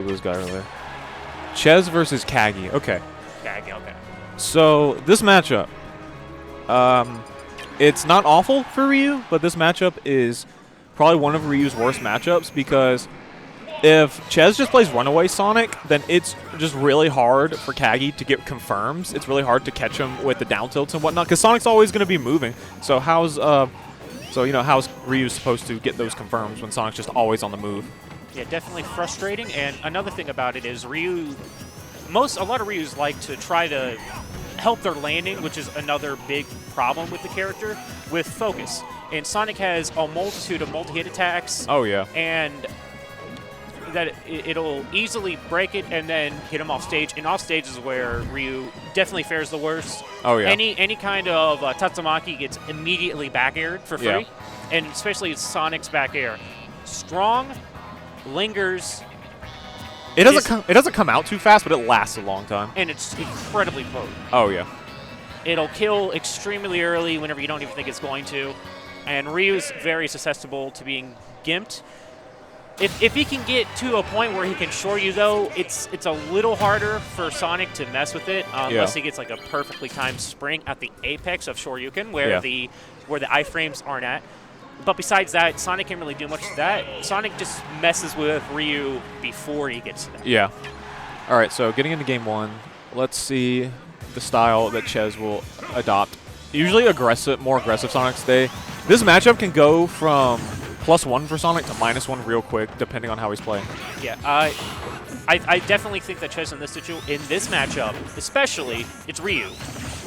This guy earlier. Chez versus Kaggy. Okay. Kaggy, okay. So this matchup, it's not awful for Ryu, but this matchup is probably one of Ryu's worst matchups because if Chez just plays Runaway Sonic, then it's just really hard for Kaggy to get confirms. It's really hard to catch him with the down tilts and whatnot because Sonic's always going to be moving. So how's Ryu supposed to get those confirms when Sonic's just always on the move? Yeah, definitely frustrating. And another thing about it is a lot of Ryus like to try to help their landing, which is another big problem with the character, with focus. And Sonic has a multitude of multi-hit attacks. Oh, yeah. And that it'll easily break it and then hit him off stage. And off stage is where Ryu definitely fares the worst. Oh, yeah. Any kind of Tatsumaki gets immediately back aired for free. Yeah. And especially Sonic's back air. Strong, lingers. It doesn't come out too fast, but it lasts a long time. And it's incredibly potent. Oh, yeah. It'll kill extremely early whenever you don't even think it's going to. And Ryu's very susceptible to being gimped. If he can get to a point where he can shore you, though, it's a little harder for Sonic to mess with it unless he gets like a perfectly timed spring at the apex of Shoryuken where the iframes aren't at. But besides that, Sonic can't really do much to that. Sonic just messes with Ryu before he gets to that. Yeah. All right, so getting into game one, let's see the style that Chez will adopt. Usually more aggressive Sonics. This matchup can go from +1 for Sonic to -1 real quick, depending on how he's playing. Yeah, I definitely think that Chez in this matchup, especially, it's Ryu.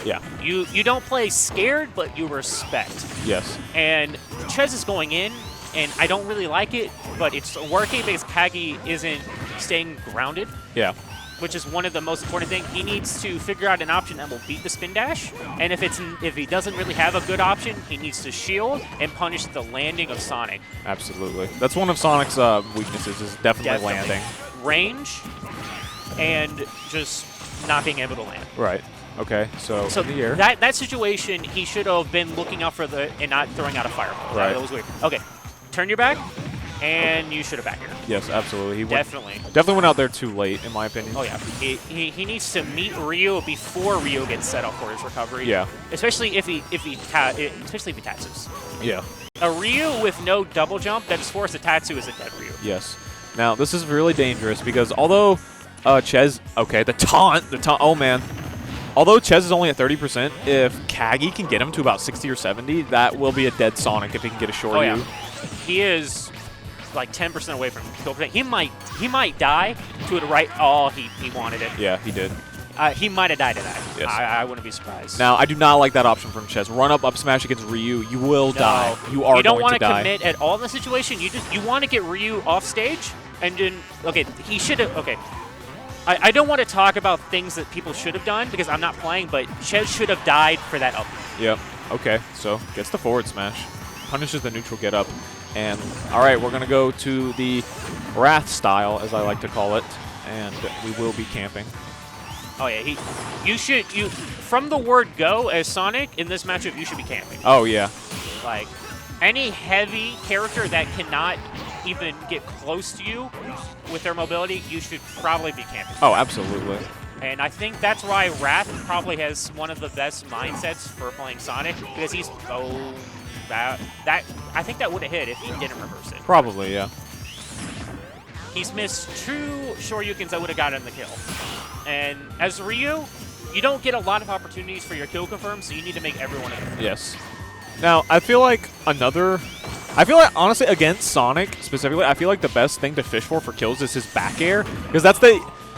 Yeah. You don't play scared, but you respect. Yes. And Chez is going in, and I don't really like it, but it's working because Kaggy isn't staying grounded. Yeah. Which is one of the most important things. He needs to figure out an option that will beat the spin dash, and if he doesn't really have a good option, he needs to shield and punish the landing of Sonic. Absolutely. That's one of Sonic's weaknesses is definitely landing. Range and just not being able to land. Right. Okay, so in the air. That situation, he should have been looking out for and not throwing out a fireball. Right. That was weird. Okay, turn your back, and you should have back here. Yes, absolutely. He definitely went out there too late, in my opinion. Oh yeah, he needs to meet Ryu before Ryu gets set up for his recovery. Yeah. Especially if he tatsus. Yeah. A Ryu with no double jump that is forced to tatsu is a dead Ryu. Yes. Now this is really dangerous because although Chez, the taunt, oh man. Although Chez is only at 30%, if Kaggy can get him to about 60 or 70, that will be a dead Sonic if he can get a Shoryu. Oh, yeah. He is like 10% away from kill percent. He might die to the right. Oh, he wanted it. Yeah, he did. He might have died to that. Yes. I wouldn't be surprised. Now, I do not like that option from Chez. Run up smash against Ryu. You will die. You are going to die. You don't want to commit at all in the situation. You want to get Ryu off stage and then he should have I don't want to talk about things that people should have done because I'm not playing, but Chez should have died for that up. Yep. Okay, so gets the forward smash. Punishes the neutral get up. And, all right, we're going to go to the Wrath style, as I like to call it, and we will be camping. Oh, yeah. From the word go as Sonic, in this matchup, you should be camping. Oh, yeah. Like, any heavy character that cannot even get close to you with their mobility, you should probably be camping. Oh, absolutely. And I think that's why Wrath probably has one of the best mindsets for playing Sonic, because he's I think that would have hit if he didn't reverse it. Probably, yeah. He's missed 2 Shoryukens that would have gotten the kill. And as Ryu, you don't get a lot of opportunities for your kill confirms, so you need to make every one of them. Yes. Now, I feel like honestly, against Sonic specifically, I feel like the best thing to fish for kills is his back air. Because that's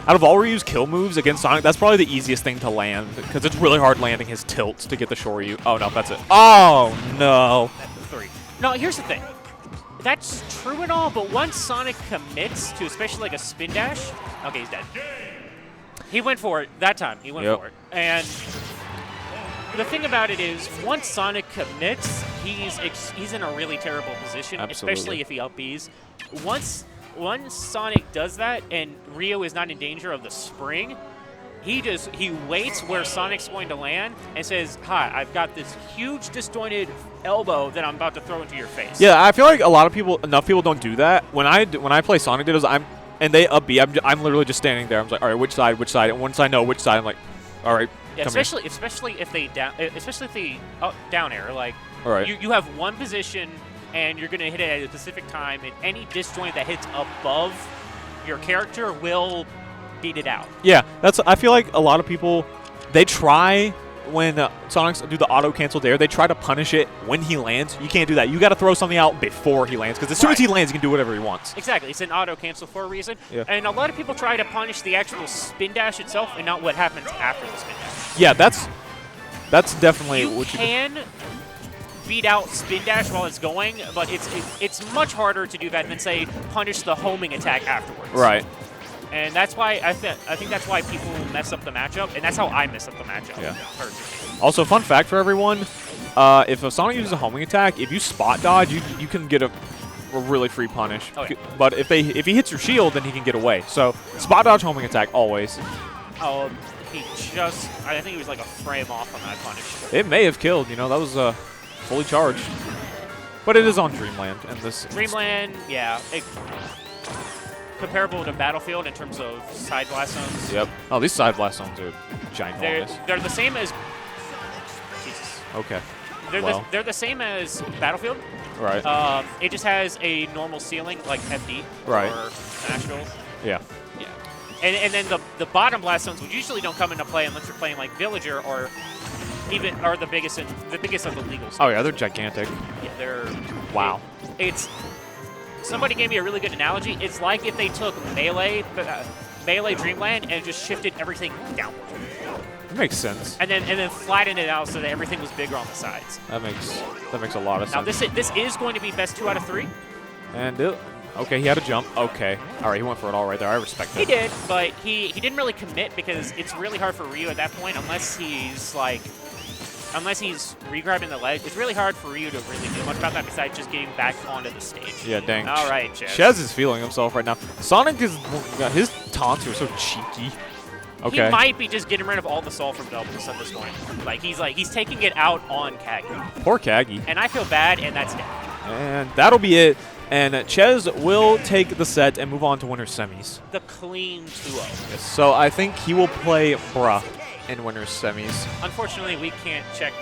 out of all Ryu's kill moves against Sonic, that's probably the easiest thing to land. Because it's really hard landing his tilts to get the Shoryu. Oh, no, that's it. Oh, no. That's 3. No, here's the thing. That's true and all, but once Sonic commits to especially like a spin dash, okay, he's dead. He went for it that time. He went for it. And the thing about it is, once Sonic commits, he's in a really terrible position, especially if he up Bs. Once Sonic does that and Ryu is not in danger of the spring, he waits where Sonic's going to land and says, "Hi, I've got this huge disjointed elbow that I'm about to throw into your face." Yeah, I feel like enough people don't do that. When I play Sonic, and they up B. I'm literally just standing there. I'm like, all right, which side, which side? And once I know which side, I'm like, all right, Yeah, come especially if they down air. Like, All right. you have one position and you're gonna hit it at a specific time, and any disjoint that hits above your character will beat it out. Yeah, I feel like a lot of people, they try when Sonics do the auto cancel there, they try to punish it when he lands. You can't do that. You got to throw something out before he lands, because as soon as he lands, he can do whatever he wants. Exactly. It's an auto cancel for a reason. Yeah. And a lot of people try to punish the actual spin dash itself and not what happens after the spin dash. Yeah, that's definitely You what you can beat out spin dash while it's going, but it's much harder to do that than, say, punish the homing attack afterwards. Right. And that's why I think that's why people mess up the matchup, and that's how I mess up the matchup. Yeah. Personally. Also, fun fact for everyone, if a Sonic uses a homing attack, if you spot dodge, you can get a really free punish. Oh, yeah. But if he hits your shield, then he can get away. So spot dodge, homing attack, always. I think he was like a frame off on that punish. It may have killed, that was fully charged. But it is on Dreamland, and this Dreamland, yeah. Comparable to Battlefield in terms of side blast zones. Yep. Oh, these side blast zones are ginormous. They're the same as... Jesus. Okay. They're the same as Battlefield. Right. It just has a normal ceiling, like FD. Right. Or Nashville. Yeah. Yeah. And then the bottom blast zones, which usually don't come into play unless you're playing like Villager or even are the biggest of the legal zones. Oh yeah, they're gigantic. Yeah, they're... Wow. It's... Somebody gave me a really good analogy. It's like if they took Melee Dreamland and just shifted everything downward. That makes sense. And then flattened it out so that everything was bigger on the sides. That makes a lot of Now sense. this is going to be best 2 out of 3. And okay, he had a jump. Okay. All right, he went for it all right there. I respect that. He did, but he didn't really commit because it's really hard for Ryu at that point unless he's re-grabbing the ledge. It's really hard for Ryu to really do much about that besides just getting back onto the stage. Yeah, dang. All right, Chez. Chez is feeling himself right now. Sonic his taunts are so cheeky. Okay. He might be just getting rid of all the soul from doubles at this point. He's taking it out on Kaggy. Poor Kaggy. And I feel bad, and that's that. And that'll be it. And Chez will take the set and move on to winner's semis. The clean 2-0. Yes, so I think he will play Bruh in winner's semis. Unfortunately, we can't check